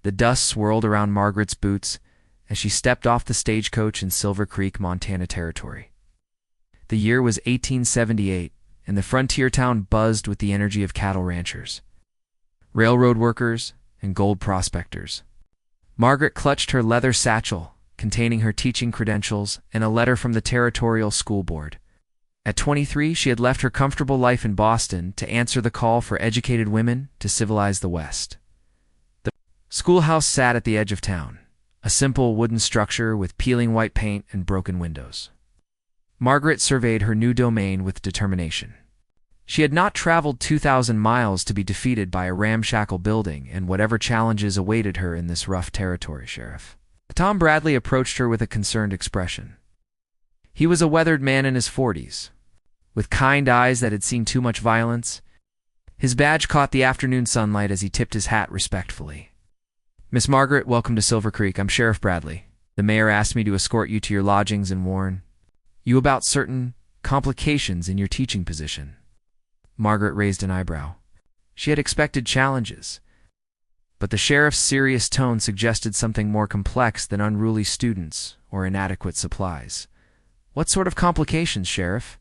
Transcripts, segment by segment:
The dust swirled around Margaret's boots as she stepped off the stagecoach in Silver Creek, Montana Territory. The year was 1878, and the frontier town buzzed with the energy of cattle ranchers, railroad workers, and gold prospectors. Margaret clutched her leather satchel containing her teaching credentials and a letter from the territorial school board. At 23, she had left her comfortable life in Boston to answer the call for educated women to civilize the West. The schoolhouse sat at the edge of town, a simple wooden structure with peeling white paint and broken windows. Margaret surveyed her new domain with determination. She had not traveled 2,000 miles to be defeated by a ramshackle building and whatever challenges awaited her in this rough territory, Sheriff. Tom Bradley approached her with a concerned expression. He was a weathered man in his 40s, with kind eyes that had seen too much violence. His badge caught the afternoon sunlight as he tipped his hat respectfully. "Miss Margaret, welcome to Silver Creek. I'm Sheriff Bradley. The mayor asked me to escort you to your lodgings and warn you about certain complications in your teaching position." Margaret raised an eyebrow. She had expected challenges, but the sheriff's serious tone suggested something more complex than unruly students or inadequate supplies. "What sort of complications, Sheriff?"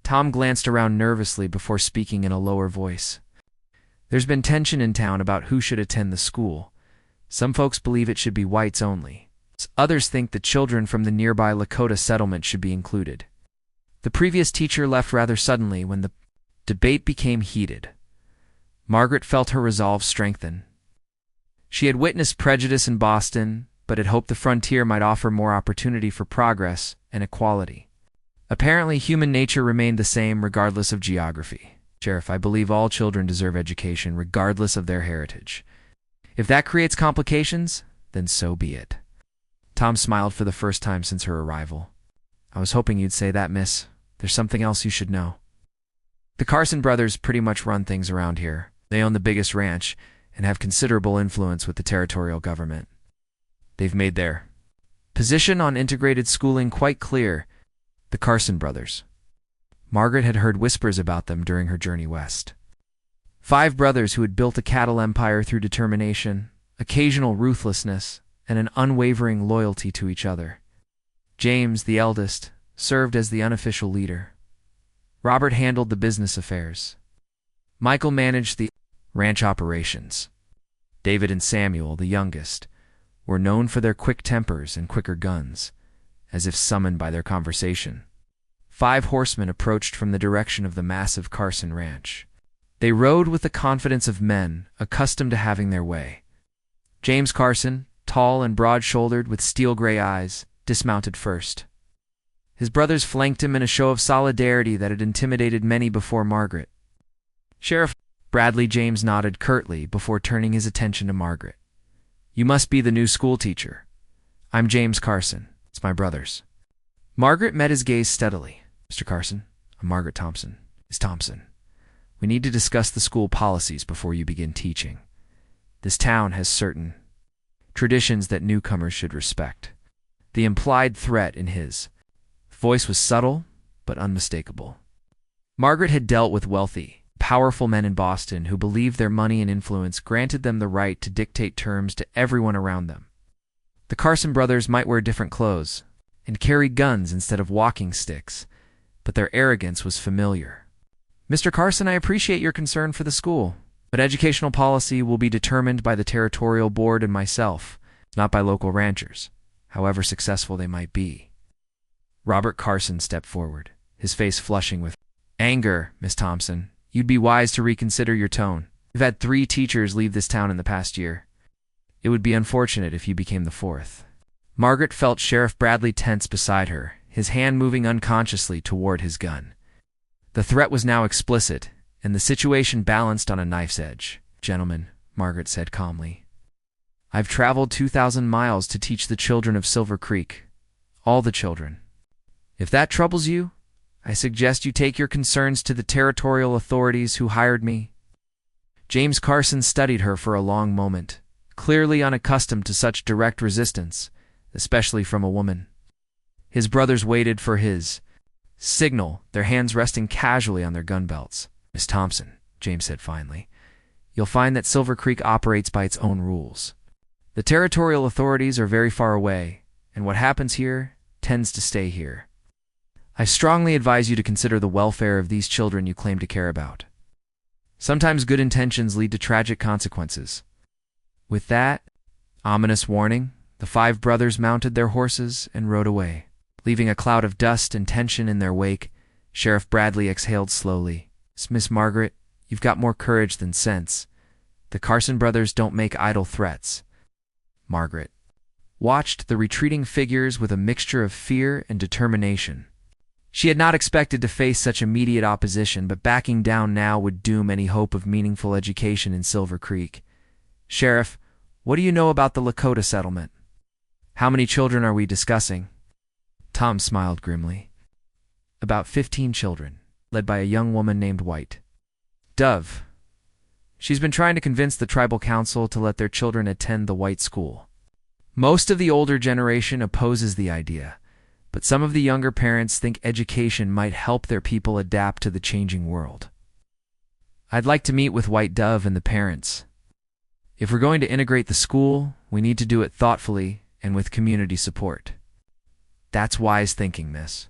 Tom glanced around nervously before speaking in a lower voice. "There's been tension in town about who should attend the school. Some folks believe it should be whites only. Others think that children from the nearby Lakota settlement should be included. The previous teacher left rather suddenly when the debate became heated." Margaret felt her resolve strengthen. She had witnessed prejudice in Boston, but had hoped the frontier might offer more opportunity for progress and equality. Apparently, human nature remained the same regardless of geography. "Sheriff, I believe all children deserve education regardless of their heritage. If that creates complications, then so be it." Tom smiled for the first time since her arrival. "I was hoping you'd say that, miss. There's something else you should know. The Carson brothers pretty much run things around here. They own the biggest ranch and have considerable influence with the territorial government. They've made their position on integrated schooling quite clear." The Carson brothers. Margaret had heard whispers about them during her journey west. 5 brothers who had built a cattle empire through determination, occasional ruthlessness, and an unwavering loyalty to each other. James, the eldest, served as the unofficial leader. Robert handled the business affairs. Michael managed the ranch operations. David and Samuel, the youngest, were known for their quick tempers and quicker guns, as if summoned by their conversation. 5 horsemen approached from the direction of the massive Carson ranch. They rode with the confidence of men accustomed to having their way. James Carson, tall and broad-shouldered with steel-gray eyes, dismounted first. His brothers flanked him in a show of solidarity that had intimidated many before Margaret. "Sheriff Bradley," James nodded curtly before turning his attention to Margaret. "You must be the new school teacher. I'm James Carson. It's my brothers." Margaret met his gaze steadily. "Mr. Carson, I'm Margaret Thompson. Miss Thompson. We need to discuss the school policies before you begin teaching. This town has certain traditions that newcomers should respect." The implied threat in his voice was subtle but unmistakable. Margaret had dealt with wealthy, powerful men in Boston who believed their money and influence granted them the right to dictate terms to everyone around them. The Carson brothers might wear different clothes and carry guns instead of walking sticks, but their arrogance was familiar. "Mr. Carson, I appreciate your concern for the school, but educational policy will be determined by the territorial board and myself, not by local ranchers, however successful they might be." Robert Carson stepped forward, his face flushing with anger. "Miss Thompson, you'd be wise to reconsider your tone. We've had 3 teachers leave this town in the past year. It would be unfortunate if you became the 4th. Margaret felt Sheriff Bradley tense beside her, his hand moving unconsciously toward his gun. The threat was now explicit, and the situation balanced on a knife's edge. "Gentlemen," Margaret said calmly, "I've traveled 2,000 miles to teach the children of Silver Creek, all the children. If that troubles you, I suggest you take your concerns to the territorial authorities who hired me." James Carson studied her for a long moment, clearly unaccustomed to such direct resistance, especially from a woman. His brothers waited for his signal, their hands resting casually on their gun belts. "Miss Thompson," James said finally, "you'll find that Silver Creek operates by its own rules. The territorial authorities are very far away, and what happens here tends to stay here. I strongly advise you to consider the welfare of these children you claim to care about. Sometimes good intentions lead to tragic consequences. With that ominous warning, the 5 brothers mounted their horses and rode away. Leaving a cloud of dust and tension in their wake, Sheriff Bradley exhaled slowly. Miss Margaret, you've got more courage than sense. The Carson brothers don't make idle threats. Margaret watched the retreating figures with a mixture of fear and determination. She had not expected to face such immediate opposition, but backing down now would doom any hope of meaningful education in Silver Creek. Sheriff, what do you know about the Lakota settlement? How many children are we discussing? Tom smiled grimly. About 15 children, led by a young woman named White Dove. She's been trying to convince the tribal council to let their children attend the white school. Most of the older generation opposes the idea, but some of the younger parents think education might help their people adapt to the changing world. I'd like to meet with White Dove and the parents. If we're going to integrate the school, we need to do it thoughtfully and with community support. That's wise thinking, miss.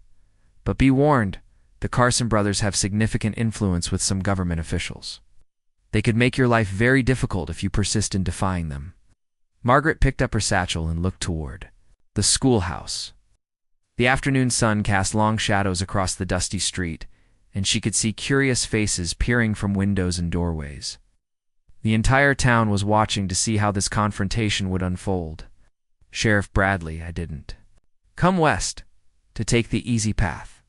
But be warned, the Carson brothers have significant influence with some government officials. They could make your life very difficult if you persist in defying them. Margaret picked up her satchel and looked toward the schoolhouse. The afternoon sun cast long shadows across the dusty street, and she could see curious faces peering from windows and doorways. The entire town was watching to see how this confrontation would unfold. Sheriff Bradley, I didn't come west to take the easy path.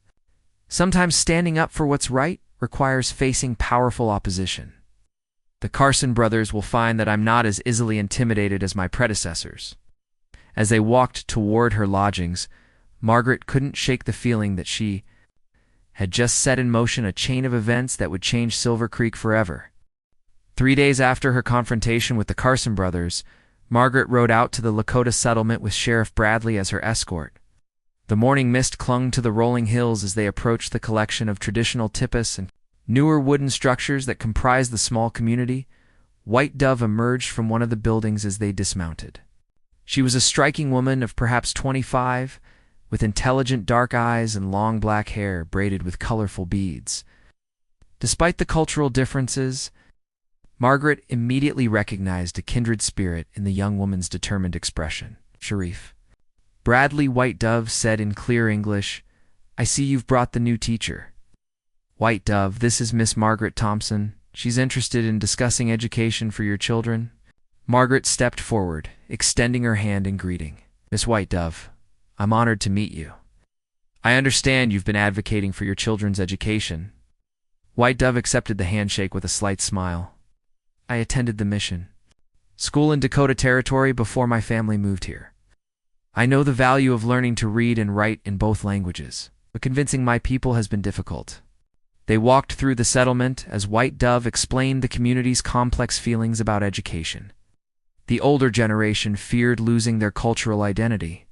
Sometimes standing up for what's right requires facing powerful opposition. The Carson brothers will find that I'm not as easily intimidated as my predecessors. As they walked toward her lodgings, Margaret couldn't shake the feeling that she had just set in motion a chain of events that would change Silver Creek forever. 3 days after her confrontation with the Carson brothers, Margaret rode out to the Lakota settlement with Sheriff Bradley as her escort. The morning mist clung to the rolling hills as they approached the collection of traditional tipis and newer wooden structures that comprised the small community. White Dove emerged from one of the buildings as they dismounted. She was a striking woman of perhaps 25, with intelligent dark eyes and long black hair braided with colorful beads. Despite the cultural differences, Margaret immediately recognized a kindred spirit in the young woman's determined expression. Sharif. Bradley, White Dove said in clear English, I see you've brought the new teacher. White Dove, this is Miss Margaret Thompson. She's interested in discussing education for your children. Margaret stepped forward, extending her hand in greeting. Miss White Dove, I'm honored to meet you. I understand you've been advocating for your children's education. White Dove accepted the handshake with a slight smile. I attended the mission school in Dakota Territory before my family moved here. I know the value of learning to read and write in both languages, but convincing my people has been difficult. They walked through the settlement as White Dove explained the community's complex feelings about education. The older generation feared losing their cultural identity,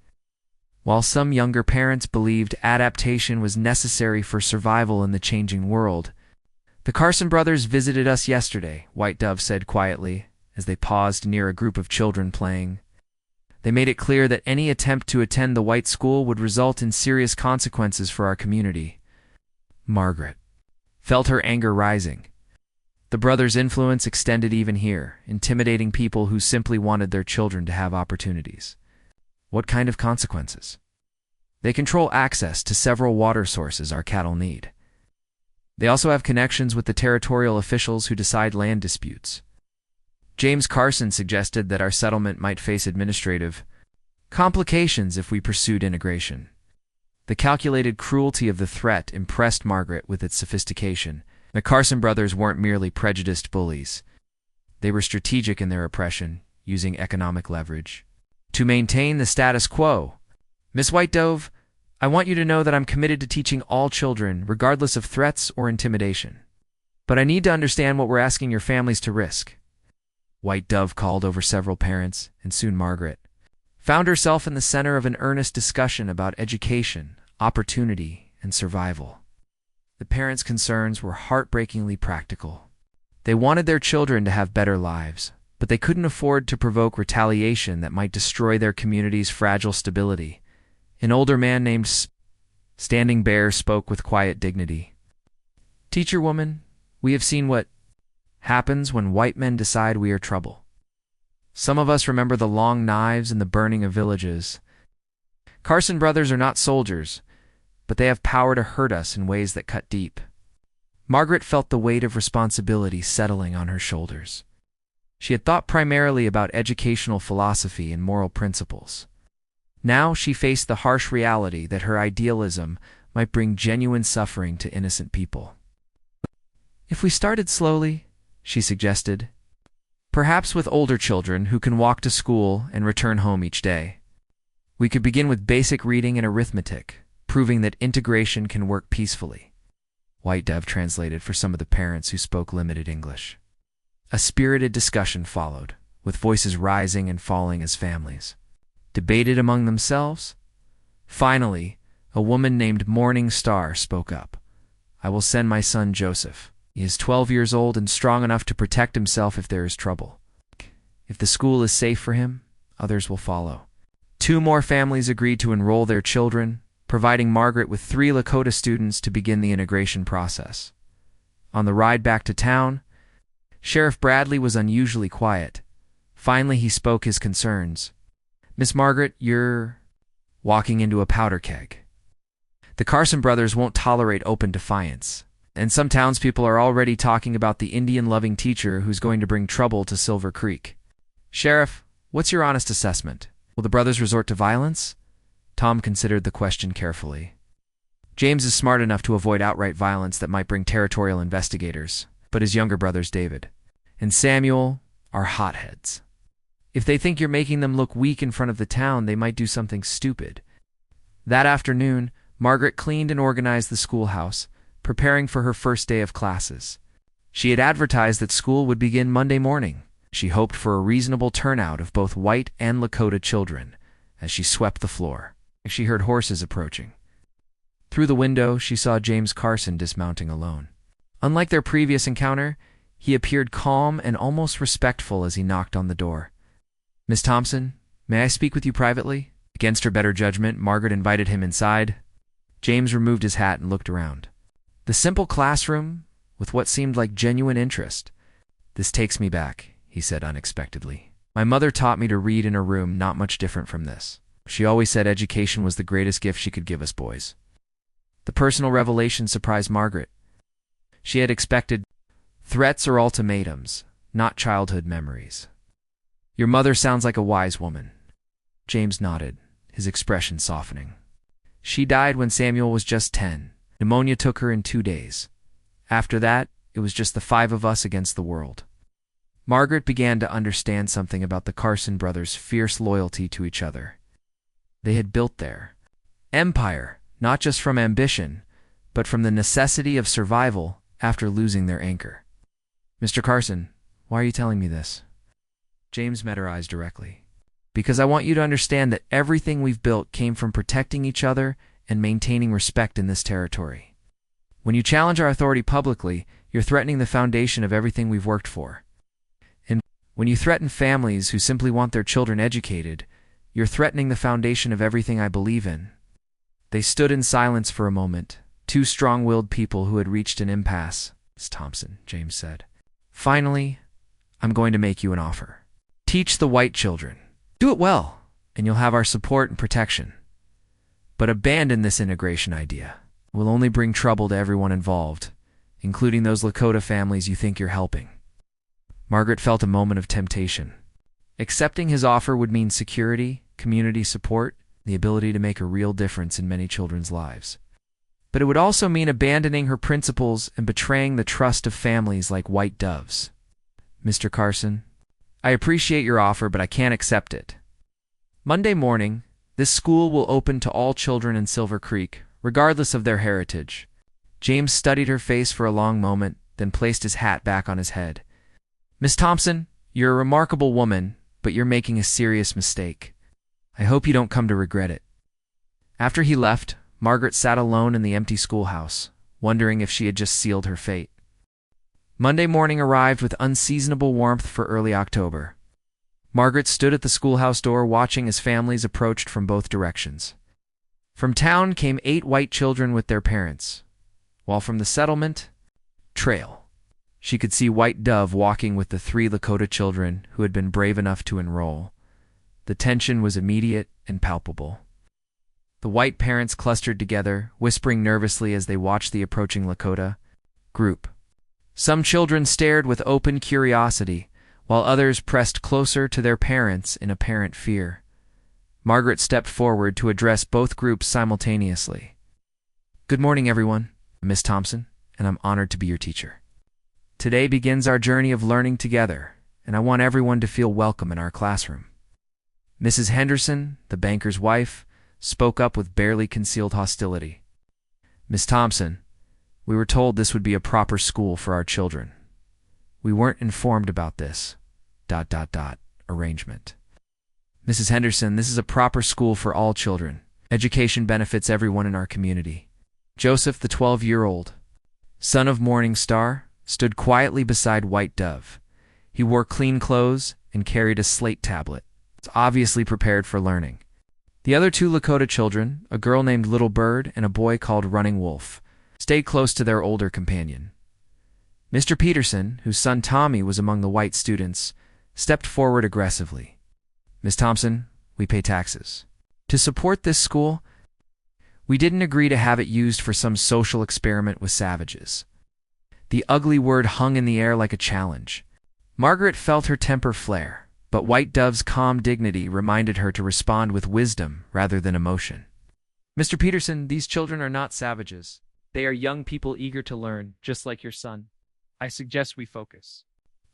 while some younger parents believed adaptation was necessary for survival in the changing world. The Carson brothers visited us yesterday, White Dove said quietly, as they paused near a group of children playing. They made it clear that any attempt to attend the white school would result in serious consequences for our community. Margaret felt her anger rising. The brothers' influence extended even here, intimidating people who simply wanted their children to have opportunities. What kind of consequences? They control access to several water sources our cattle need. They also have connections with the territorial officials who decide land disputes. James Carson suggested that our settlement might face administrative complications if we pursued integration. The calculated cruelty of the threat impressed Margaret with its sophistication. The Carson brothers weren't merely prejudiced bullies. They were strategic in their oppression, using economic leverage to maintain the status quo. Miss White Dove, I want you to know that I'm committed to teaching all children, regardless of threats or intimidation. But I need to understand what we're asking your families to risk. White Dove called over several parents, and soon Margaret found herself in the center of an earnest discussion about education, opportunity, and survival. The parents' concerns were heartbreakingly practical. They wanted their children to have better lives, but they couldn't afford to provoke retaliation that might destroy their community's fragile stability. An older man named Standing Bear spoke with quiet dignity. "Teacher woman, we have seen what happens when white men decide we are trouble. Some of us remember the long knives and the burning of villages. Carson brothers are not soldiers, but they have power to hurt us in ways that cut deep." Margaret felt the weight of responsibility settling on her shoulders. She had thought primarily about educational philosophy and moral principles. Now she faced the harsh reality that her idealism might bring genuine suffering to innocent people. "If we started slowly," she suggested, "perhaps with older children who can walk to school and return home each day. We could begin with basic reading and arithmetic, proving that integration can work peacefully." White Dove translated for some of the parents who spoke limited English. A spirited discussion followed, with voices rising and falling as families debated among themselves. Finally, a woman named Morning Star spoke up. "I will send my son Joseph. He is 12 years old and strong enough to protect himself if there is trouble. If the school is safe for him, others will follow." 2 more families agreed to enroll their children, providing Margaret with 3 Lakota students to begin the integration process. On the ride back to town, Sheriff Bradley was unusually quiet. Finally, he spoke his concerns. "Miss Margaret, you're walking into a powder keg. The Carson brothers won't tolerate open defiance, and some townspeople are already talking about the Indian-loving teacher who's going to bring trouble to Silver Creek. Sheriff, what's your honest assessment? Will the brothers resort to violence?" Tom considered the question carefully. James is smart enough to avoid outright violence that might bring territorial investigators, but his younger brothers, David and Samuel, are hotheads. If they think you're making them look weak in front of the town, they might do something stupid. That afternoon, Margaret cleaned and organized the schoolhouse, preparing for her first day of classes. She had advertised that school would begin Monday morning. She hoped for a reasonable turnout of both white and Lakota children as she swept the floor. She heard horses approaching. Through the window, she saw James Carson dismounting alone. Unlike their previous encounter, he appeared calm and almost respectful as he knocked on the door. "Miss Thompson, may I speak with you privately?" Against her better judgment, Margaret invited him inside. James removed his hat and looked around. The simple classroom, with what seemed like genuine interest. "This takes me back," he said unexpectedly. "My mother taught me to read in a room not much different from this. She always said education was the greatest gift she could give us boys." The personal revelation surprised Margaret. She had expected threats or ultimatums, not childhood memories. "Your mother sounds like a wise woman." James nodded, his expression softening. "She died when Samuel was just 10. Pneumonia took her in 2 days. After that, it was just the 5 of us against the world." Margaret began to understand something about the Carson brothers' fierce loyalty to each other. They had built their empire, not just from ambition, but from the necessity of survival after losing their anchor. "Mr. Carson, why are you telling me this?" James met her eyes directly. "Because I want you to understand that everything we've built came from protecting each other and maintaining respect in this territory. When you challenge our authority publicly, you're threatening the foundation of everything we've worked for. And when you threaten families who simply want their children educated, you're threatening the foundation of everything I believe in." They stood in silence for a moment, 2 strong-willed people who had reached an impasse. "Miss Thompson," James said. "Finally, I'm going to make you an offer. Teach the white children. Do it well, and you'll have our support and protection. But abandon this integration idea. It will only bring trouble to everyone involved, including those Lakota families you think you're helping." Margaret felt a moment of temptation. Accepting his offer would mean security, community support, the ability to make a real difference in many children's lives. But it would also mean abandoning her principles and betraying the trust of families like White Doves. "Mr. Carson, I appreciate your offer, but I can't accept it. Monday morning, this school will open to all children in Silver Creek, regardless of their heritage." James studied her face for a long moment, then placed his hat back on his head. "Miss Thompson, you're a remarkable woman, but you're making a serious mistake. I hope you don't come to regret it." After he left, Margaret sat alone in the empty schoolhouse, wondering if she had just sealed her fate. Monday morning arrived with unseasonable warmth for early October. Margaret stood at the schoolhouse door watching as families approached from both directions. From town came 8 white children with their parents, while from the settlement, trail. She could see White Dove walking with the 3 Lakota children who had been brave enough to enroll. The tension was immediate and palpable. The white parents clustered together, whispering nervously as they watched the approaching Lakota group. Some children stared with open curiosity, while others pressed closer to their parents in apparent fear. Margaret stepped forward to address both groups simultaneously. "Good morning, everyone. I'm Miss Thompson, and I'm honored to be your teacher. Today begins our journey of learning together, and I want everyone to feel welcome in our classroom." Mrs. Henderson, the banker's wife, spoke up with barely concealed hostility. "Miss Thompson, we were told this would be a proper school for our children. We weren't informed about this... arrangement. Mrs. Henderson, this is a proper school for all children. Education benefits everyone in our community." Joseph, the 12-year-old, son of Morning Star, stood quietly beside White Dove. He wore clean clothes and carried a slate tablet, obviously prepared for learning. The other 2 Lakota children, a girl named Little Bird and a boy called Running Wolf, stayed close to their older companion. Mr. Peterson, whose son Tommy was among the white students, stepped forward aggressively. "Miss Thompson, we pay taxes. To support this school, we didn't agree to have it used for some social experiment with savages." The ugly word hung in the air like a challenge. Margaret felt her temper flare, but White Dove's calm dignity reminded her to respond with wisdom rather than emotion. "Mr. Peterson, these children are not savages. They are young people eager to learn, just like your son. I suggest we focus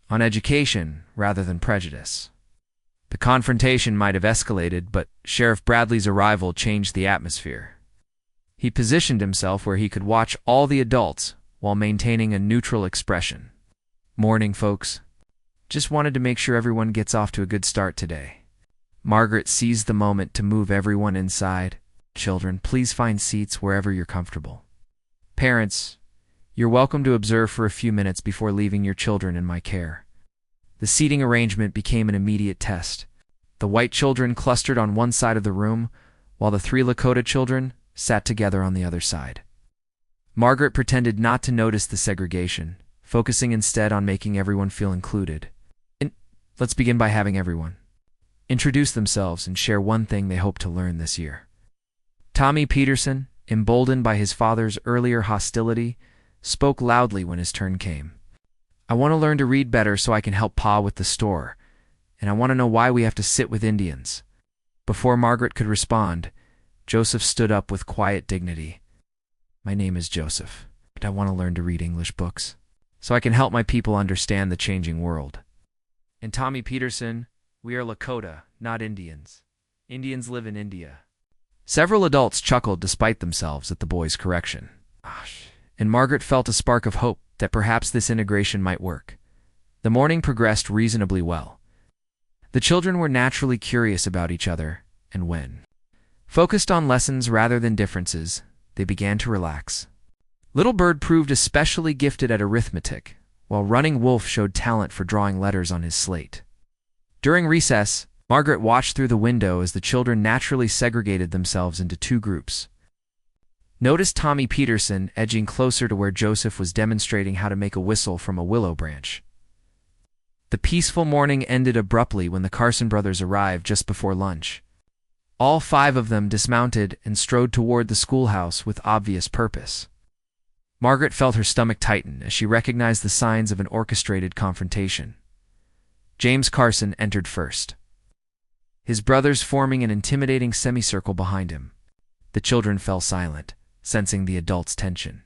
on education rather than prejudice." The confrontation might have escalated, but Sheriff Bradley's arrival changed the atmosphere. He positioned himself where he could watch all the adults while maintaining a neutral expression. "Morning, folks. Just wanted to make sure everyone gets off to a good start today." Margaret seized the moment to move everyone inside. "Children, please find seats wherever you're comfortable. Parents, you're welcome to observe for a few minutes before leaving your children in my care." The seating arrangement became an immediate test. The white children clustered on one side of the room, while the 3 Lakota children sat together on the other side. Margaret pretended not to notice the segregation, focusing instead on making everyone feel included. Let's begin by having everyone introduce themselves and share one thing they hope to learn this year. Tommy Peterson, emboldened by his father's earlier hostility, spoke loudly when his turn came. "I want to learn to read better so I can help Pa with the store, and I want to know why we have to sit with Indians." Before Margaret could respond, Joseph stood up with quiet dignity. "My name is Joseph, and I want to learn to read English books so I can help my people understand the changing world." "And Tommy Peterson, we are Lakota, not Indians. Indians live in India." Several adults chuckled despite themselves at the boy's correction. And Margaret felt a spark of hope that perhaps this integration might work. The morning progressed reasonably well. The children were naturally curious about each other, and when focused on lessons rather than differences, they began to relax. Little Bird proved especially gifted at arithmetic, while Running Wolf showed talent for drawing letters on his slate. During recess, Margaret watched through the window as the children naturally segregated themselves into 2 groups. Noticed Tommy Peterson edging closer to where Joseph was demonstrating how to make a whistle from a willow branch. The peaceful morning ended abruptly when the Carson brothers arrived just before lunch. All 5 of them dismounted and strode toward the schoolhouse with obvious purpose. Margaret felt her stomach tighten as she recognized the signs of an orchestrated confrontation. James Carson entered first, his brothers forming an intimidating semicircle behind him. The children fell silent, sensing the adults' tension.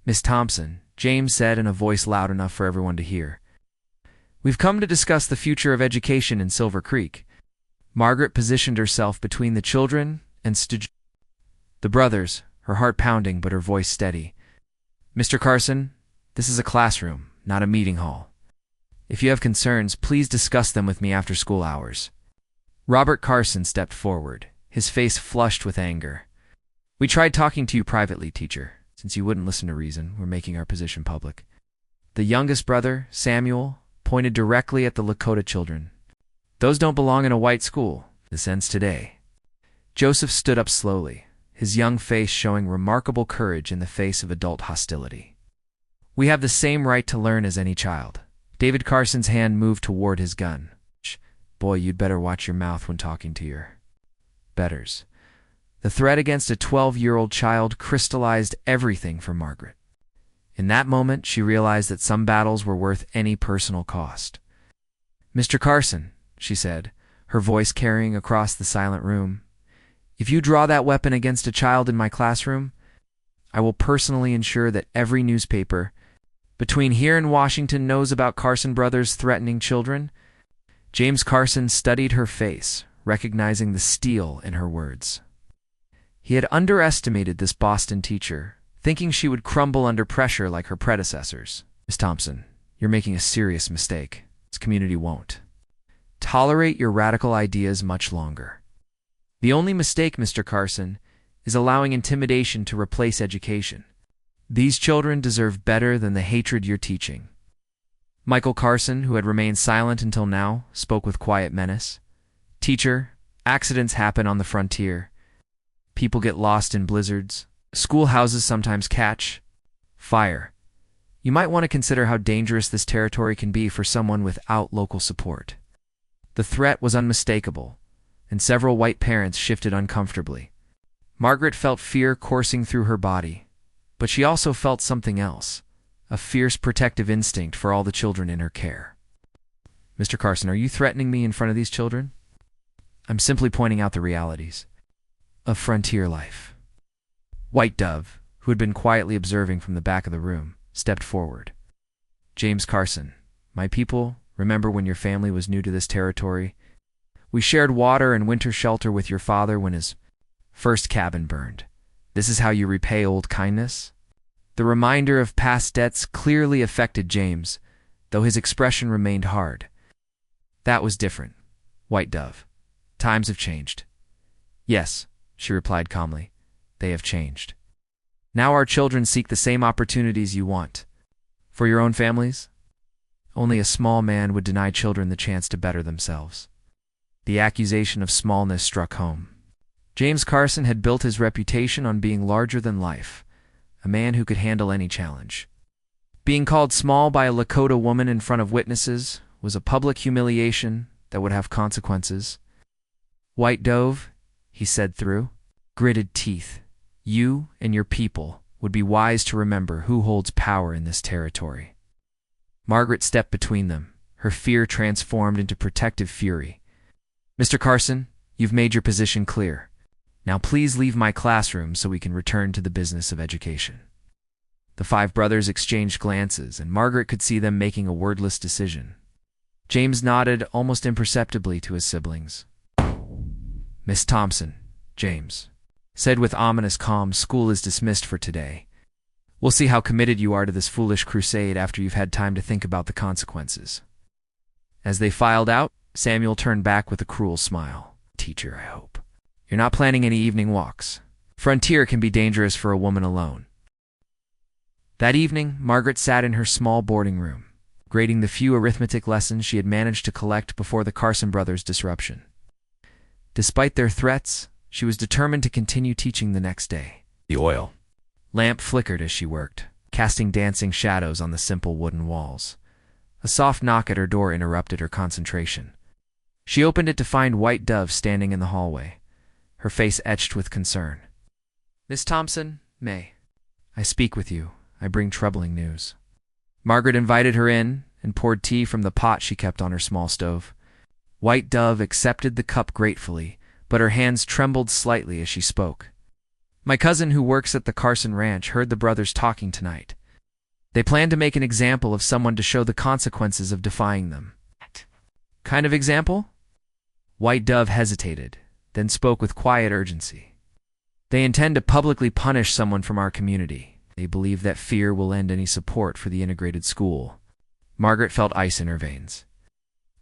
"Miss Thompson," James said in a voice loud enough for everyone to hear, "we've come to discuss the future of education in Silver Creek." Margaret positioned herself between the children and the brothers, her heart pounding but her voice steady. "Mr. Carson, this is a classroom, not a meeting hall. If you have concerns, please discuss them with me after school hours." Robert Carson stepped forward, his face flushed with anger. "We tried talking to you privately, teacher. Since you wouldn't listen to reason, we're making our position public." The youngest brother, Samuel, pointed directly at the Lakota children. "Those don't belong in a white school. This ends today." Joseph stood up slowly, his young face showing remarkable courage in the face of adult hostility. "We have the same right to learn as any child." David Carson's hand moved toward his gun. "Boy, you'd better watch your mouth when talking to your betters." The threat against a 12-year-old child crystallized everything for Margaret. In that moment, she realized that some battles were worth any personal cost. "Mr. Carson," she said, her voice carrying across the silent room, "if you draw that weapon against a child in my classroom, I will personally ensure that every newspaper between here and Washington knows about Carson brothers threatening children." James Carson studied her face, recognizing the steel in her words. He had underestimated this Boston teacher, thinking she would crumble under pressure like her predecessors. "Miss Thompson, you're making a serious mistake. This community won't tolerate your radical ideas much longer. The only mistake, Mr. Carson, is allowing intimidation to replace education. These children deserve better than the hatred you're teaching." Michael Carson, who had remained silent until now, spoke with quiet menace. "Teacher, accidents happen on the frontier. People get lost in blizzards. Schoolhouses sometimes catch fire. You might want to consider how dangerous this territory can be for someone without local support." The threat was unmistakable, and several white parents shifted uncomfortably. Margaret felt fear coursing through her body, but she also felt something else, a fierce protective instinct for all the children in her care. "Mr. Carson, are you threatening me in front of these children?" "I'm simply pointing out the realities of frontier life." White Dove, who had been quietly observing from the back of the room, stepped forward. "James Carson, my people, remember when your family was new to this territory? We shared water and winter shelter with your father when his first cabin burned. This is how you repay old kindness?" The reminder of past debts clearly affected James, though his expression remained hard. "That was different, White Dove. Times have changed." "Yes," she replied calmly, "they have changed. Now our children seek the same opportunities you want. For your own families? Only a small man would deny children the chance to better themselves." The accusation of smallness struck home. James Carson had built his reputation on being larger than life, a man who could handle any challenge. Being called small by a Lakota woman in front of witnesses was a public humiliation that would have consequences. "White Dove," he said through gritted teeth, "you and your people would be wise to remember who holds power in this territory." Margaret stepped between them, her fear transformed into protective fury. "Mr. Carson, you've made your position clear. Now please leave my classroom so we can return to the business of education." The five brothers exchanged glances, and Margaret could see them making a wordless decision. James nodded almost imperceptibly to his siblings. "Miss Thompson," James said with ominous calm, "school is dismissed for today. We'll see how committed you are to this foolish crusade after you've had time to think about the consequences." As they filed out, Samuel turned back with a cruel smile. "Teacher, I hope you're not planning any evening walks. Frontier can be dangerous for a woman alone." That evening, Margaret sat in her small boarding room, grading the few arithmetic lessons she had managed to collect before the Carson brothers' disruption. Despite their threats, she was determined to continue teaching the next day. The oil lamp flickered as she worked, casting dancing shadows on the simple wooden walls. A soft knock at her door interrupted her concentration. She opened it to find White Dove standing in the hallway, her face etched with concern. "Miss Thompson, may I speak with you? I bring troubling news." Margaret invited her in and poured tea from the pot she kept on her small stove. White Dove accepted the cup gratefully, but her hands trembled slightly as she spoke. "My cousin who works at the Carson Ranch heard the brothers talking tonight. They plan to make an example of someone to show the consequences of defying them." "Kind of example?" White Dove hesitated, then spoke with quiet urgency. "They intend to publicly punish someone from our community. They believe that fear will end any support for the integrated school." Margaret felt ice in her veins.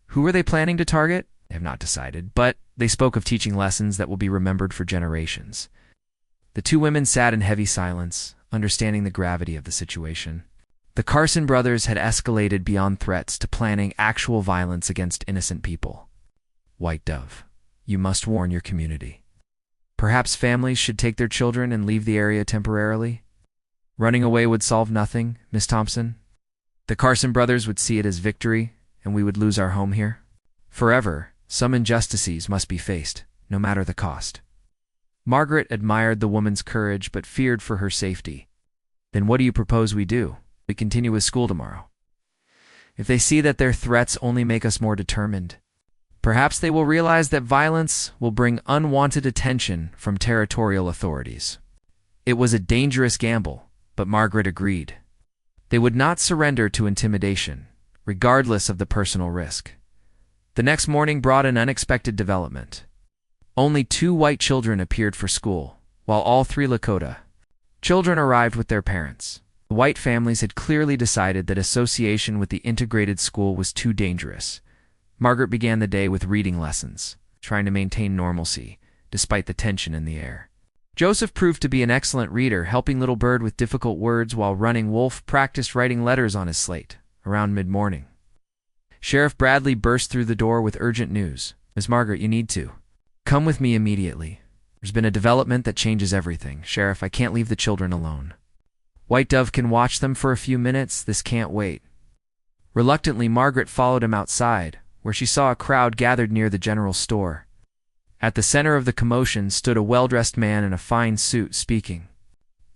"Who are they planning to target?" "They have not decided, but they spoke of teaching lessons that will be remembered for generations." The two women sat in heavy silence, understanding the gravity of the situation. The Carson brothers had escalated beyond threats to planning actual violence against innocent people. White Dove, you must warn your community. Perhaps families should take their children and leave the area temporarily? Running away would solve nothing, Miss Thompson. The Carson brothers would see it as victory, and we would lose our home here. Forever, some injustices must be faced, no matter the cost. Margaret admired the woman's courage but feared for her safety. Then what do you propose we do? We continue with school tomorrow. If they see that their threats only make us more determined, perhaps they will realize that violence will bring unwanted attention from territorial authorities. It was a dangerous gamble, but Margaret agreed. They would not surrender to intimidation, regardless of the personal risk. The next morning brought an unexpected development. Only 2 white children appeared for school, while all 3 Lakota children arrived with their parents. The white families had clearly decided that association with the integrated school was too dangerous. Margaret began the day with reading lessons, trying to maintain normalcy, despite the tension in the air. Joseph proved to be an excellent reader, helping Little Bird with difficult words, while Running Wolf practiced writing letters on his slate. Around mid-morning, Sheriff Bradley burst through the door with urgent news. Miss Margaret, you need to come with me immediately. There's been a development that changes everything. Sheriff, I can't leave the children alone. White Dove can watch them for a few minutes. This can't wait. Reluctantly, Margaret followed him outside, where she saw a crowd gathered near the general store. At the center of the commotion stood a well-dressed man in a fine suit, speaking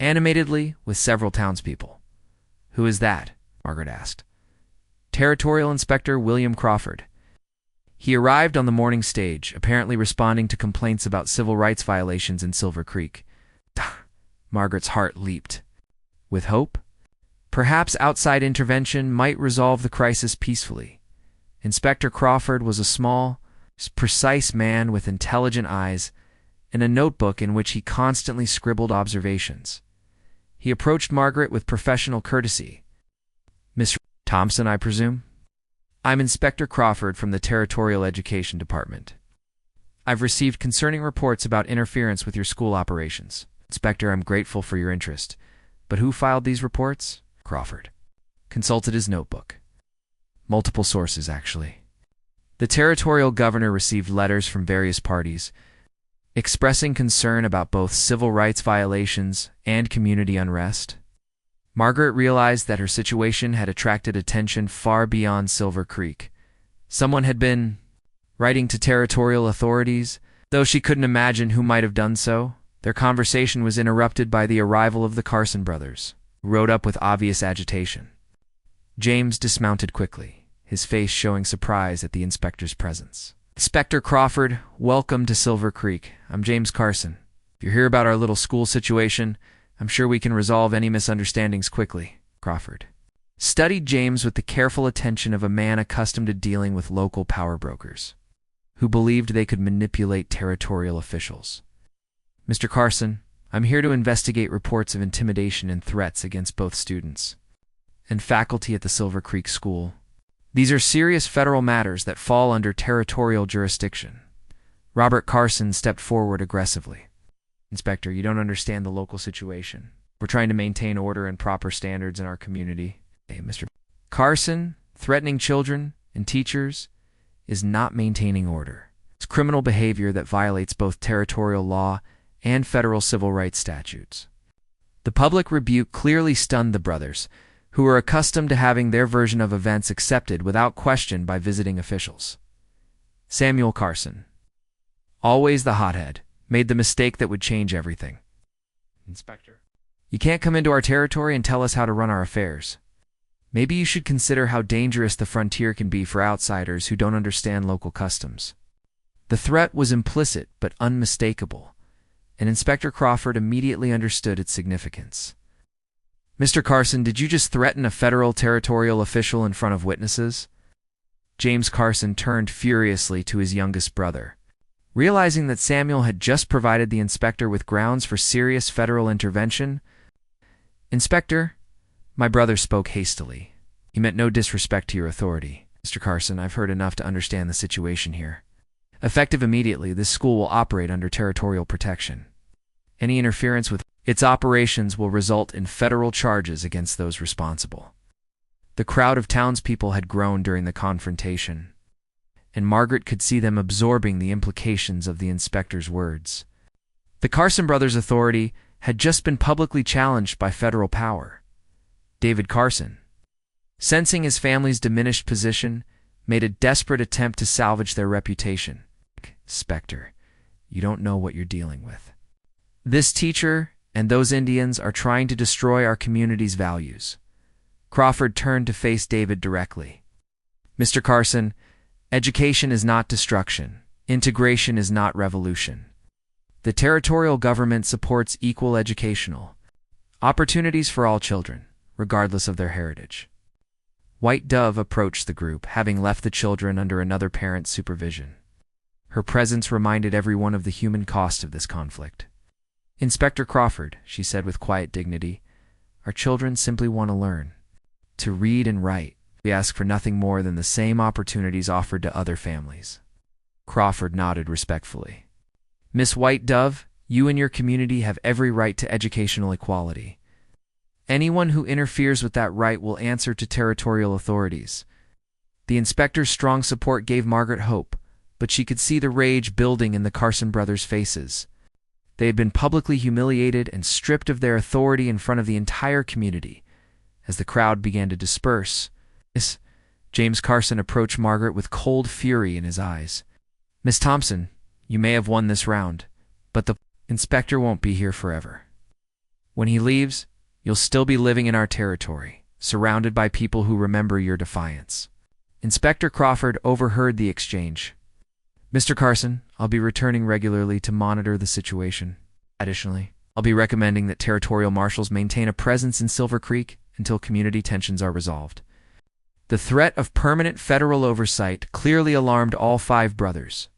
animatedly with several townspeople. Who is that? Margaret asked. Territorial Inspector William Crawford. He arrived on the morning stage, apparently responding to complaints about civil rights violations in Silver Creek. Margaret's heart leaped. With hope? Perhaps outside intervention might resolve the crisis peacefully. Inspector Crawford was a small, precise man with intelligent eyes and a notebook in which he constantly scribbled observations. He approached Margaret with professional courtesy. Miss Thompson, I presume? I'm Inspector Crawford from the Territorial Education Department. I've received concerning reports about interference with your school operations. Inspector, I'm grateful for your interest. But who filed these reports? Crawford consulted his notebook. Multiple sources, actually. The territorial governor received letters from various parties expressing concern about both civil rights violations and community unrest. Margaret realized that her situation had attracted attention far beyond Silver Creek. Someone had been writing to territorial authorities, though she couldn't imagine who might have done so. Their conversation was interrupted by the arrival of the Carson brothers, who rode up with obvious agitation. James dismounted quickly, his face showing surprise at the inspector's presence. Inspector Crawford, welcome to Silver Creek. I'm James Carson. If you're here about our little school situation, I'm sure we can resolve any misunderstandings quickly. Crawford studied James with the careful attention of a man accustomed to dealing with local power brokers, who believed they could manipulate territorial officials. Mr. Carson, I'm here to investigate reports of intimidation and threats against both students and faculty at the Silver Creek School. These are serious federal matters that fall under territorial jurisdiction. Robert Carson stepped forward aggressively. Inspector, you don't understand the local situation. We're trying to maintain order and proper standards in our community. Hey, Mr. Carson, threatening children and teachers is not maintaining order. It's criminal behavior that violates both territorial law and federal civil rights statutes. The public rebuke clearly stunned the brothers, who were accustomed to having their version of events accepted without question by visiting officials. Samuel Carson, always the hothead, made the mistake that would change everything. Inspector, you can't come into our territory and tell us how to run our affairs. Maybe you should consider how dangerous the frontier can be for outsiders who don't understand local customs. The threat was implicit but unmistakable, and Inspector Crawford immediately understood its significance. Mr. Carson, did you just threaten a federal territorial official in front of witnesses? James Carson turned furiously to his youngest brother. Realizing that Samuel had just provided the inspector with grounds for serious federal intervention, Inspector, my brother spoke hastily. He meant no disrespect to your authority. Mr. Carson, I've heard enough to understand the situation here. Effective immediately, this school will operate under territorial protection. Any interference with its operations will result in federal charges against those responsible. The crowd of townspeople had grown during the confrontation, and Margaret could see them absorbing the implications of the inspector's words. The Carson brothers' authority had just been publicly challenged by federal power. David Carson, sensing his family's diminished position, made a desperate attempt to salvage their reputation. "Spectre, you don't know what you're dealing with. This teacher and those Indians are trying to destroy our community's values." Crawford turned to face David directly. "Mr. Carson, education is not destruction. Integration is not revolution. The territorial government supports equal educational opportunities for all children, regardless of their heritage." White Dove approached the group, having left the children under another parent's supervision. Her presence reminded everyone of the human cost of this conflict. "Inspector Crawford," she said with quiet dignity, "our children simply want to learn to read and write. We ask for nothing more than the same opportunities offered to other families." Crawford nodded respectfully. "Miss White Dove, you and your community have every right to educational equality. Anyone who interferes with that right will answer to territorial authorities." The inspector's strong support gave Margaret hope, but she could see the rage building in the Carson brothers' faces. They had been publicly humiliated and stripped of their authority in front of the entire community. As the crowd began to disperse, James Carson approached Margaret with cold fury in his eyes. "Miss Thompson, you may have won this round, but the inspector won't be here forever. When he leaves, you'll still be living in our territory, surrounded by people who remember your defiance." Inspector Crawford overheard the exchange. "Mr. Carson, I'll be returning regularly to monitor the situation. Additionally, I'll be recommending that territorial marshals maintain a presence in Silver Creek until community tensions are resolved." The threat of permanent federal oversight clearly alarmed all five brothers,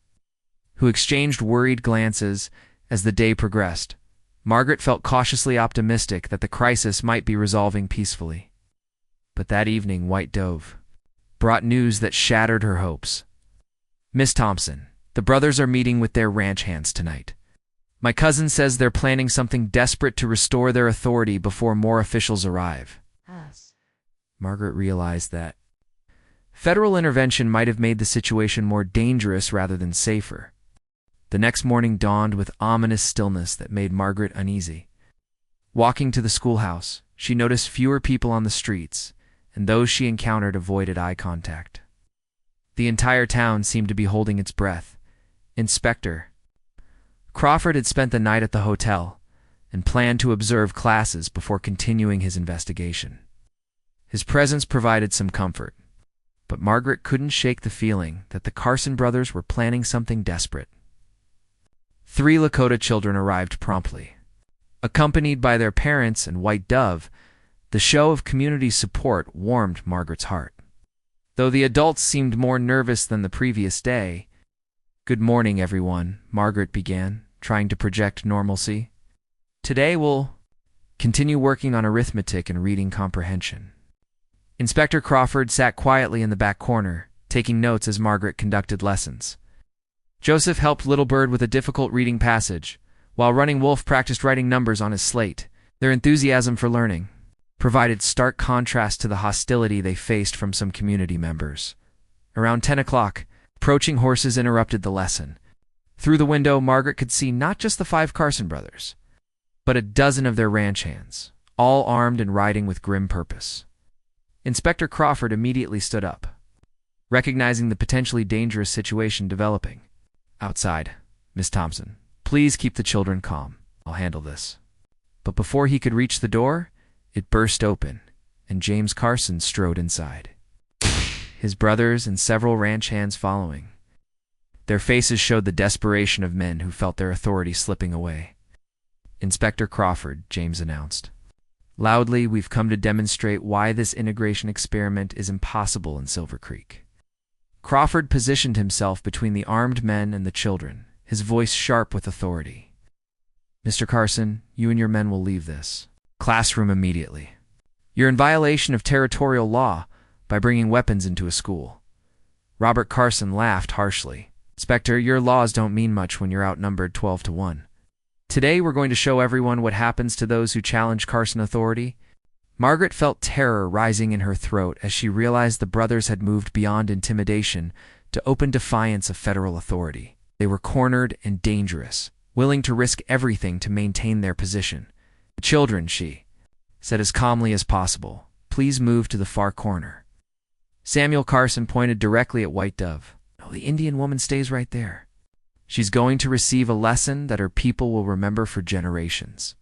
who exchanged worried glances as the day progressed. Margaret felt cautiously optimistic that the crisis might be resolving peacefully. But that evening, White Dove brought news that shattered her hopes. "Miss Thompson, the brothers are meeting with their ranch hands tonight. My cousin says they're planning something desperate to restore their authority before more officials arrive." Margaret realized that federal intervention might have made the situation more dangerous rather than safer. The next morning dawned with ominous stillness that made Margaret uneasy. Walking to the schoolhouse, she noticed fewer people on the streets, and those she encountered avoided eye contact. The entire town seemed to be holding its breath. Inspector Crawford had spent the night at the hotel and planned to observe classes before continuing his investigation. His presence provided some comfort, but Margaret couldn't shake the feeling that the Carson brothers were planning something desperate. 3 Lakota children arrived promptly. Accompanied by their parents and White Dove, the show of community support warmed Margaret's heart. Though the adults seemed more nervous than the previous day. "Good morning, everyone," Margaret began, trying to project normalcy. "Today we'll continue working on arithmetic and reading comprehension." Inspector Crawford sat quietly in the back corner, taking notes as Margaret conducted lessons. Joseph helped Little Bird with a difficult reading passage, while Running Wolf practiced writing numbers on his slate. Their enthusiasm for learning provided stark contrast to the hostility they faced from some community members. Around 10 o'clock, approaching horses interrupted the lesson. Through the window, Margaret could see not just the 5 Carson brothers, but a dozen of their ranch hands, all armed and riding with grim purpose. Inspector Crawford immediately stood up, recognizing the potentially dangerous situation developing. "Outside, Miss Thompson. Please keep the children calm. I'll handle this." But before he could reach the door, it burst open, and James Carson strode inside, his brothers and several ranch hands following. Their faces showed the desperation of men who felt their authority slipping away. "Inspector Crawford," James announced. "Loudly, we've come to demonstrate why this integration experiment is impossible in Silver Creek." Crawford positioned himself between the armed men and the children, his voice sharp with authority. "Mr. Carson, you and your men will leave this classroom immediately. You're in violation of territorial law by bringing weapons into a school." Robert Carson laughed harshly. "Inspector, your laws don't mean much when you're outnumbered 12-1. Today we're going to show everyone what happens to those who challenge Carson authority." Margaret felt terror rising in her throat as she realized the brothers had moved beyond intimidation to open defiance of federal authority. They were cornered and dangerous, willing to risk everything to maintain their position. "Children," she said as calmly as possible, "please move to the far corner." Samuel Carson pointed directly at White Dove. "No, the Indian woman stays right there. She's going to receive a lesson that her people will remember for generations."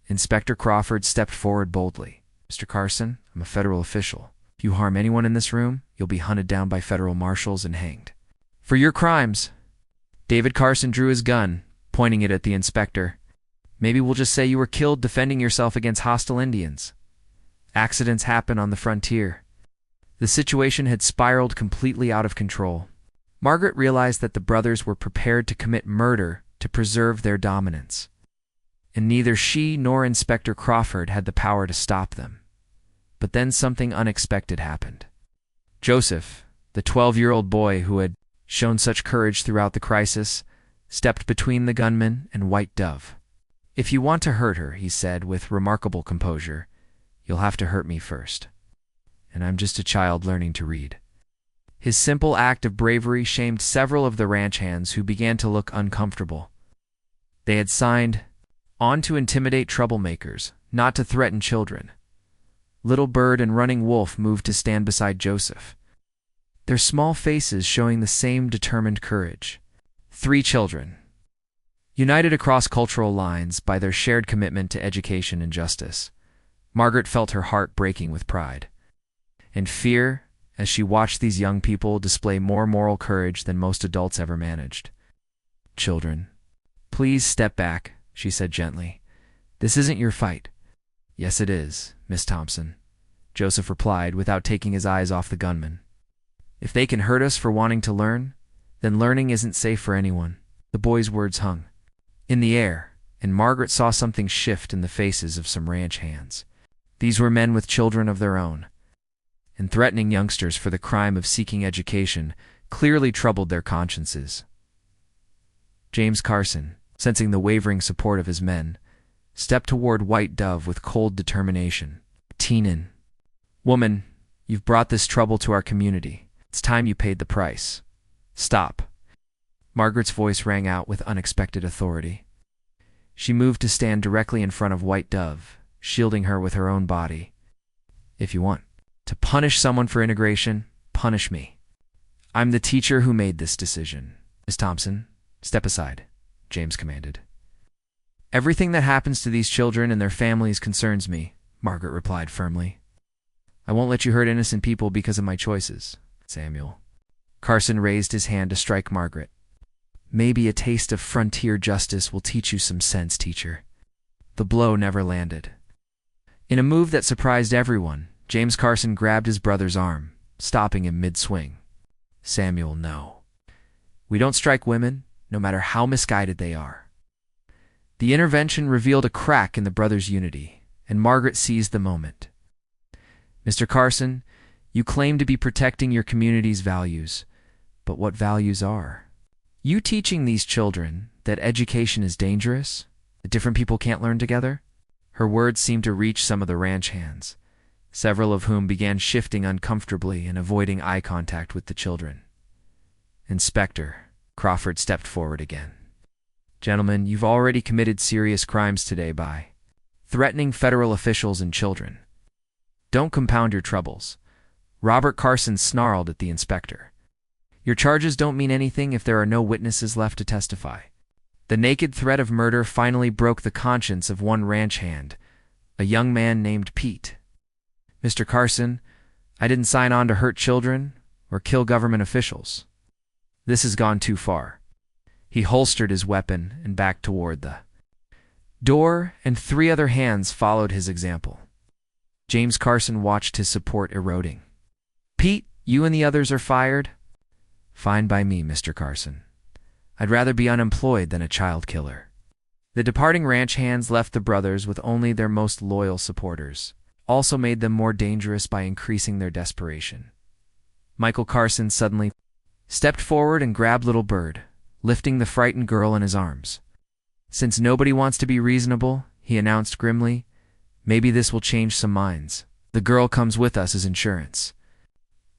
Inspector Crawford stepped forward boldly. "Mr. Carson, I'm a federal official. If you harm anyone in this room, you'll be hunted down by federal marshals and hanged. For your crimes." David Carson drew his gun, pointing it at the inspector. "Maybe we'll just say you were killed defending yourself against hostile Indians. Accidents happen on the frontier." The situation had spiraled completely out of control. Margaret realized that the brothers were prepared to commit murder to preserve their dominance, and neither she nor Inspector Crawford had the power to stop them. But then something unexpected happened. Joseph, the 12-year-old boy who had shown such courage throughout the crisis, stepped between the gunman and White Dove. "If you want to hurt her," he said with remarkable composure, "you'll have to hurt me first. And I'm just a child learning to read." His simple act of bravery shamed several of the ranch hands who began to look uncomfortable. They had signed on to intimidate troublemakers, not to threaten children. Little Bird and Running Wolf moved to stand beside Joseph, their small faces showing the same determined courage. 3 children, united across cultural lines by their shared commitment to education and justice. Margaret felt her heart breaking with pride and fear as she watched these young people display more moral courage than most adults ever managed. "Children, please step back," she said gently. "This isn't your fight." "Yes, it is, Miss Thompson," Joseph replied without taking his eyes off the gunman. "If they can hurt us for wanting to learn, then learning isn't safe for anyone." The boy's words hung in the air, and Margaret saw something shift in the faces of some ranch hands. These were men with children of their own, and threatening youngsters for the crime of seeking education clearly troubled their consciences. James Carson, sensing the wavering support of his men, stepped toward White Dove with cold determination. "Teenan, woman, you've brought this trouble to our community. It's time you paid the price. Stop." Margaret's voice rang out with unexpected authority. She moved to stand directly in front of White Dove, shielding her with her own body. "If you want to punish someone for integration, punish me. I'm the teacher who made this decision." "Miss Thompson, step aside," James commanded. "Everything that happens to these children and their families concerns me," Margaret replied firmly. "I won't let you hurt innocent people because of my choices." "Samuel." Carson raised his hand to strike Margaret. "Maybe a taste of frontier justice will teach you some sense, teacher." The blow never landed. In a move that surprised everyone, James Carson grabbed his brother's arm, stopping him mid-swing. "Samuel, no. We don't strike women, no matter how misguided they are." The intervention revealed a crack in the brothers' unity, and Margaret seized the moment. "Mr. Carson, you claim to be protecting your community's values, but what values are? You teaching these children that education is dangerous, that different people can't learn together?" Her words seemed to reach some of the ranch hands, several of whom began shifting uncomfortably and avoiding eye contact with the children. Inspector Crawford stepped forward again. "Gentlemen, you've already committed serious crimes today by threatening federal officials and children. Don't compound your troubles." Robert Carson snarled at the inspector. "Your charges don't mean anything if there are no witnesses left to testify." The naked threat of murder finally broke the conscience of one ranch hand, a young man named Pete. "Mr. Carson, I didn't sign on to hurt children or kill government officials. This has gone too far." He holstered his weapon and backed toward the door, and 3 other hands followed his example. James Carson watched his support eroding. "Pete, you and the others are fired." "Fine by me, Mr. Carson. I'd rather be unemployed than a child killer." The departing ranch hands left the brothers with only their most loyal supporters, also made them more dangerous by increasing their desperation. Michael Carson suddenly stepped forward and grabbed Little Bird, lifting the frightened girl in his arms. "Since nobody wants to be reasonable," he announced grimly, Maybe this will change some minds. The girl comes with us as insurance."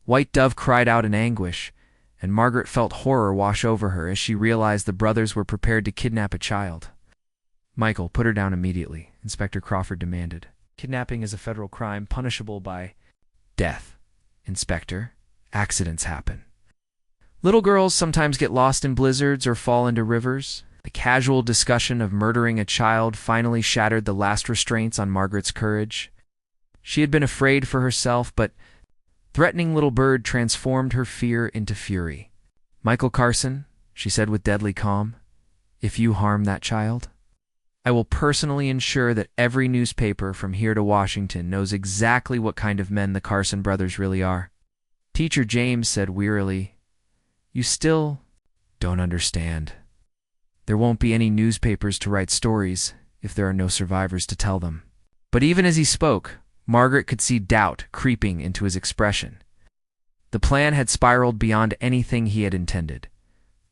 White Dove cried out in anguish, and Margaret felt horror wash over her as she realized the brothers were prepared to kidnap a child. "Michael, put her down immediately," Inspector Crawford demanded. "Kidnapping is a federal crime punishable by death. Inspector, accidents happen. Little girls sometimes get lost in blizzards or fall into rivers." The casual discussion of murdering a child finally shattered the last restraints on Margaret's courage. She had been afraid for herself, but threatening little bird transformed her fear into fury. "Michael Carson," she said with deadly calm, "if you harm that child, I will personally ensure that every newspaper from here to Washington knows exactly what kind of men the Carson brothers really are." Teacher James said wearily, "You still don't understand. There won't be any newspapers to write stories if there are no survivors to tell them." But even as he spoke, Margaret could see doubt creeping into his expression. The plan had spiraled beyond anything he had intended.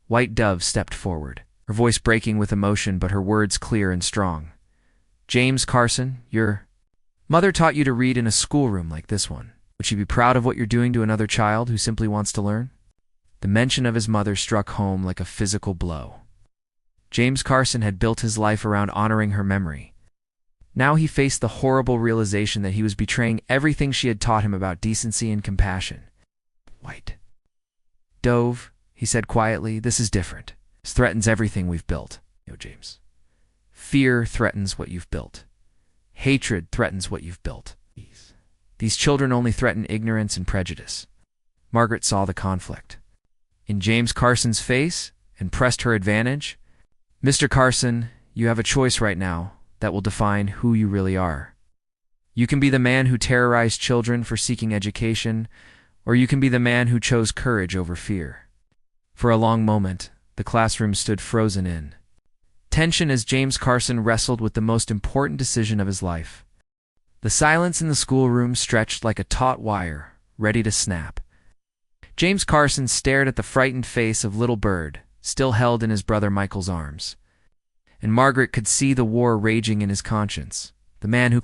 White Dove stepped forward, her voice breaking with emotion but her words clear and strong. "James Carson, your mother taught you to read in a schoolroom like this one. Would she be proud of what you're doing to another child who simply wants to learn?" The mention of his mother struck home like a physical blow. James Carson had built his life around honoring her memory. Now he faced the horrible realization that he was betraying everything she had taught him about decency and compassion. "White Dove," he said quietly, "this is different. This threatens everything we've built. James. Fear threatens what you've built. Hatred threatens what you've built. These children only threaten ignorance and prejudice." Margaret saw the conflict in James Carson's face and pressed her advantage. "Mr. Carson, you have a choice right now that will define who you really are. You can be the man who terrorized children for seeking education, or you can be the man who chose courage over fear." For a long moment, the classroom stood frozen in tension as James Carson wrestled with the most important decision of his life. The silence in the schoolroom stretched like a taut wire, ready to snap. James Carson stared at the frightened face of little Bird, still held in his brother Michael's arms. And Margaret could see the war raging in his conscience. The man who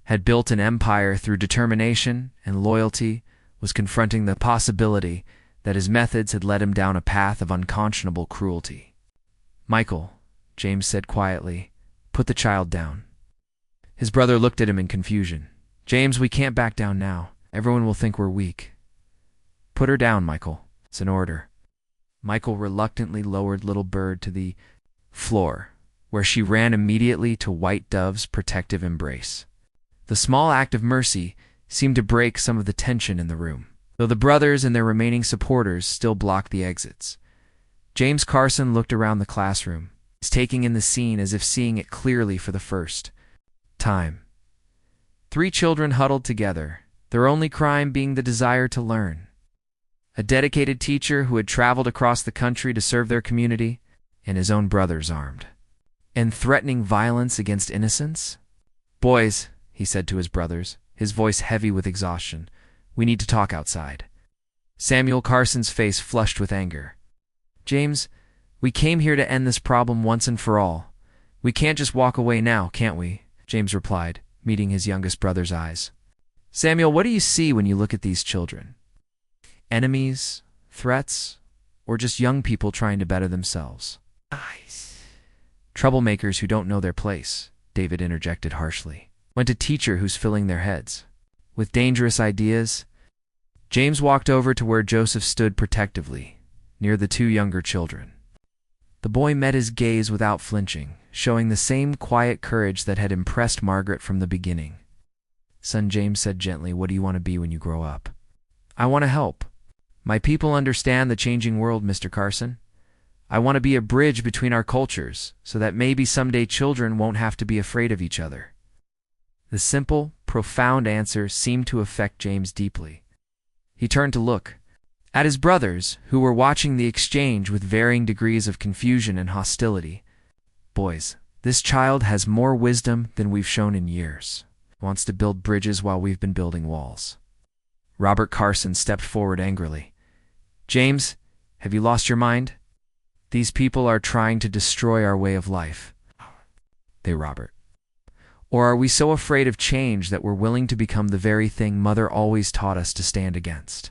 had built an empire through determination and loyalty was confronting the possibility that his methods had led him down a path of unconscionable cruelty. "Michael," James said quietly, "put the child down." His brother looked at him in confusion. "James, we can't back down now. Everyone will think we're weak." "Put her down, Michael. It's an order." Michael reluctantly lowered little Bird to the floor, where she ran immediately to White Dove's protective embrace. The small act of mercy seemed to break some of the tension in the room, though the brothers and their remaining supporters still blocked the exits. James Carson looked around the classroom, taking in the scene as if seeing it clearly for the first time. 3 children huddled together, their only crime being the desire to learn. A dedicated teacher who had traveled across the country to serve their community, and his own brothers armed and threatening violence against innocents. "Boys," he said to his brothers, his voice heavy with exhaustion, "we need to talk outside." Samuel Carson's face flushed with anger. "James, we came here to end this problem once and for all. We can't just walk away now, can't we?" James replied, meeting his youngest brother's eyes. "Samuel, what do you see when you look at these children? Enemies, threats, or just young people trying to better themselves?" "Troublemakers who don't know their place," David interjected harshly. "Went a teacher who's filling their heads with dangerous ideas." James walked over to where Joseph stood protectively, near the 2 younger children. The boy met his gaze without flinching, showing the same quiet courage that had impressed Margaret from the beginning. "Son," James said gently, "what do you want to be when you grow up?" "I want to help. My people understand the changing world, Mr. Carson. I want to be a bridge between our cultures so that maybe someday children won't have to be afraid of each other." The simple, profound answer seemed to affect James deeply. He turned to look at his brothers, who were watching the exchange with varying degrees of confusion and hostility. "Boys, this child has more wisdom than we've shown in years. Wants to build bridges while we've been building walls." Robert Carson stepped forward angrily. "James, have you lost your mind? These people are trying to destroy our way of life." "They, Robert. Or are we so afraid of change that we're willing to become the very thing Mother always taught us to stand against?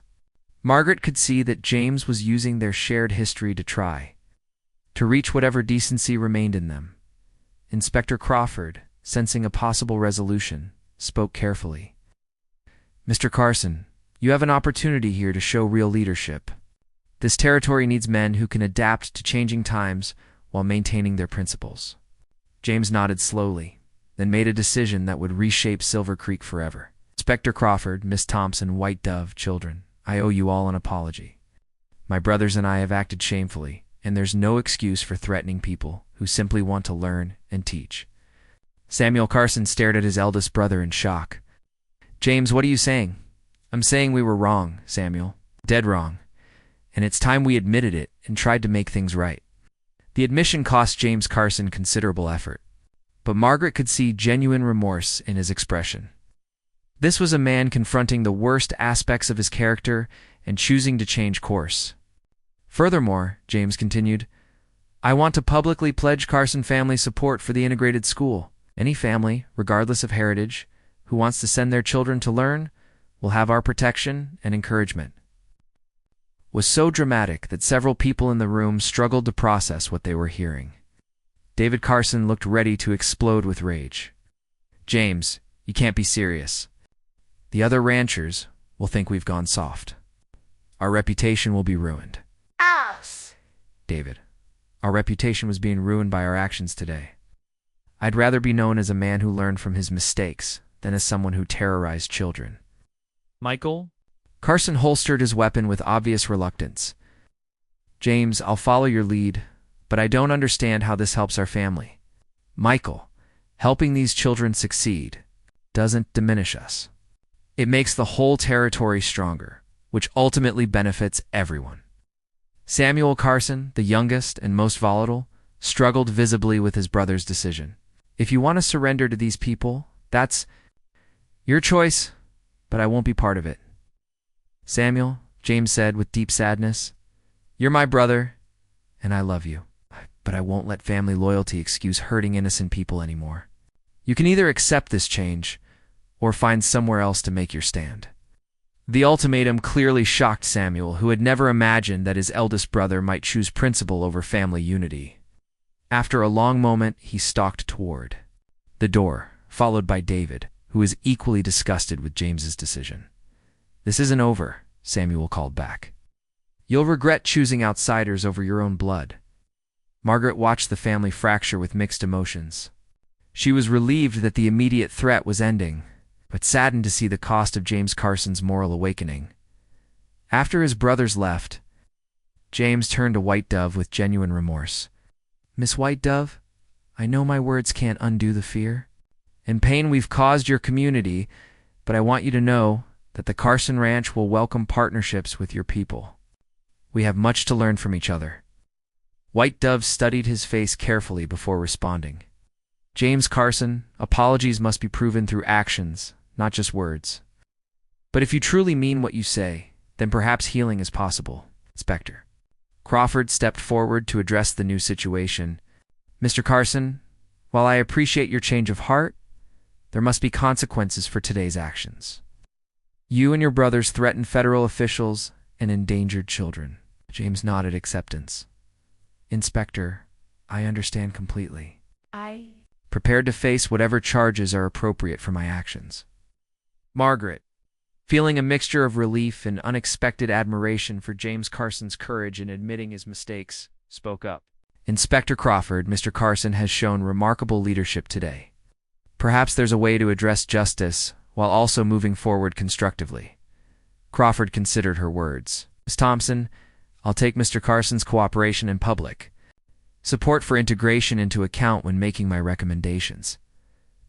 Margaret could see that James was using their shared history to reach whatever decency remained in them. Inspector Crawford, sensing a possible resolution, spoke carefully. "Mr. Carson, you have an opportunity here to show real leadership. This territory needs men who can adapt to changing times while maintaining their principles." James nodded slowly, then made a decision that would reshape Silver Creek forever. "Inspector Crawford, Miss Thompson, White Dove, children, I owe you all an apology. My brothers and I have acted shamefully, and there's no excuse for threatening people who simply want to learn and teach." Samuel Carson stared at his eldest brother in shock. "James, what are you saying?" "I'm saying we were wrong, Samuel. Dead wrong. And it's time we admitted it and tried to make things right." The admission cost James Carson considerable effort, but Margaret could see genuine remorse in his expression. This was a man confronting the worst aspects of his character and choosing to change course. "Furthermore," James continued, "I want to publicly pledge Carson family support for the integrated school. Any family, regardless of heritage, who wants to send their children to learn will have our protection and encouragement." Was so dramatic that several people in the room struggled to process what they were hearing. David Carson looked ready to explode with rage. "James, you can't be serious. The other ranchers will think we've gone soft. Our reputation will be ruined." Us! "David, our reputation was being ruined by our actions today. I'd rather be known as a man who learned from his mistakes than as someone who terrorized children." "Michael?" Carson holstered his weapon with obvious reluctance. "James, I'll follow your lead, but I don't understand how this helps our family. Michael, helping these children succeed doesn't diminish us. It makes the whole territory stronger, which ultimately benefits everyone." Samuel Carson, the youngest and most volatile, struggled visibly with his brother's decision. "If you want to surrender to these people, that's your choice, but I won't be part of it." "Samuel," James said with deep sadness, "you're my brother, and I love you, but I won't let family loyalty excuse hurting innocent people anymore. You can either accept this change or find somewhere else to make your stand." The ultimatum clearly shocked Samuel, who had never imagined that his eldest brother might choose principle over family unity. After a long moment, he stalked toward the door, followed by David, who was equally disgusted with James's decision. "This isn't over," Samuel called back. "You'll regret choosing outsiders over your own blood." Margaret watched the family fracture with mixed emotions. She was relieved that the immediate threat was ending, but saddened to see the cost of James Carson's moral awakening. After his brothers left, James turned to White Dove with genuine remorse. "Miss White Dove, I know my words can't undo the fear and pain we've caused your community, but I want you to know that the Carson Ranch will welcome partnerships with your people. We have much to learn from each other." White Dove studied his face carefully before responding. "James Carson, apologies must be proven through actions, not just words. But if you truly mean what you say, then perhaps healing is possible." Inspector Crawford stepped forward to address the new situation. "Mr. Carson, while I appreciate your change of heart, there must be consequences for today's actions. You and your brothers threatened federal officials and endangered children." James nodded acceptance. "Inspector, I understand completely. I Prepared to face whatever charges are appropriate for my actions." Margaret, feeling a mixture of relief and unexpected admiration for James Carson's courage in admitting his mistakes, spoke up. "Inspector Crawford, Mr. Carson has shown remarkable leadership today. Perhaps there's a way to address justice while also moving forward constructively." Crawford considered her words. "Miss Thompson, I'll take Mr. Carson's cooperation in public support for integration into account when making my recommendations.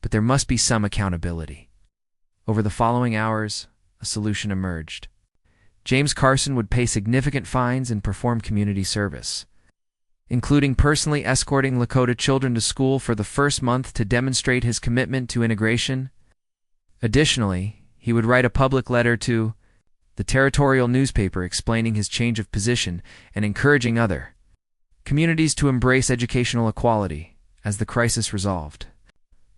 But there must be some accountability." Over the following hours, a solution emerged. James Carson would pay significant fines and perform community service, including personally escorting Lakota children to school for the first month to demonstrate his commitment to integration. Additionally, he would write a public letter to the territorial newspaper explaining his change of position and encouraging other communities to embrace educational equality as the crisis resolved.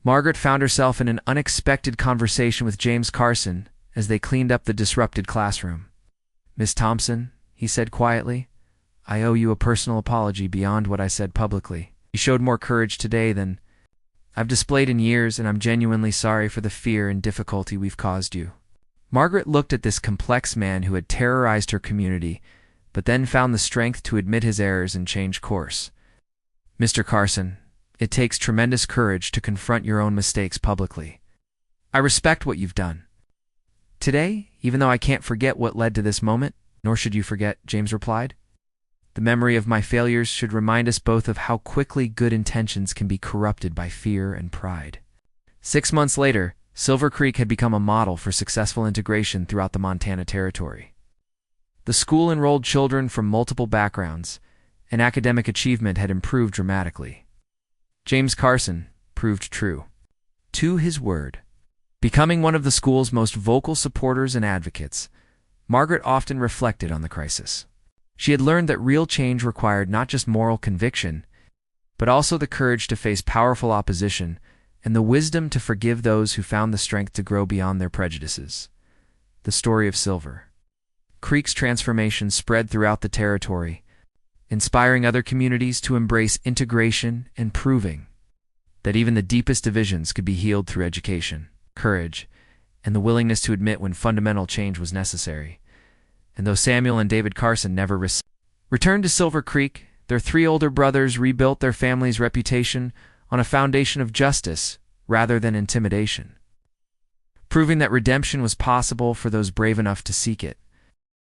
Margaret found herself in an unexpected conversation with James Carson as they cleaned up the disrupted classroom. "Miss Thompson," he said quietly, "I owe you a personal apology beyond what I said publicly. You showed more courage today than I've displayed in years, and I'm genuinely sorry for the fear and difficulty we've caused you." Margaret looked at this complex man who had terrorized her community, but then found the strength to admit his errors and change course. "Mr. Carson, it takes tremendous courage to confront your own mistakes publicly. I respect what you've done today, even though I can't forget what led to this moment." "Nor should you forget," James replied. "The memory of my failures should remind us both of how quickly good intentions can be corrupted by fear and pride." 6 months later, Silver Creek had become a model for successful integration throughout the Montana Territory. The school enrolled children from multiple backgrounds, and academic achievement had improved dramatically. James Carson proved true to his word. Becoming one of the school's most vocal supporters and advocates, Margaret often reflected on the crisis. She had learned that real change required not just moral conviction, but also the courage to face powerful opposition and the wisdom to forgive those who found the strength to grow beyond their prejudices. The story of Silver Creek's transformation spread throughout the territory, inspiring other communities to embrace integration and proving that even the deepest divisions could be healed through education, courage, and the willingness to admit when fundamental change was necessary. And though Samuel and David Carson never returned to Silver Creek, their 3 older brothers rebuilt their family's reputation on a foundation of justice rather than intimidation, proving that redemption was possible for those brave enough to seek it.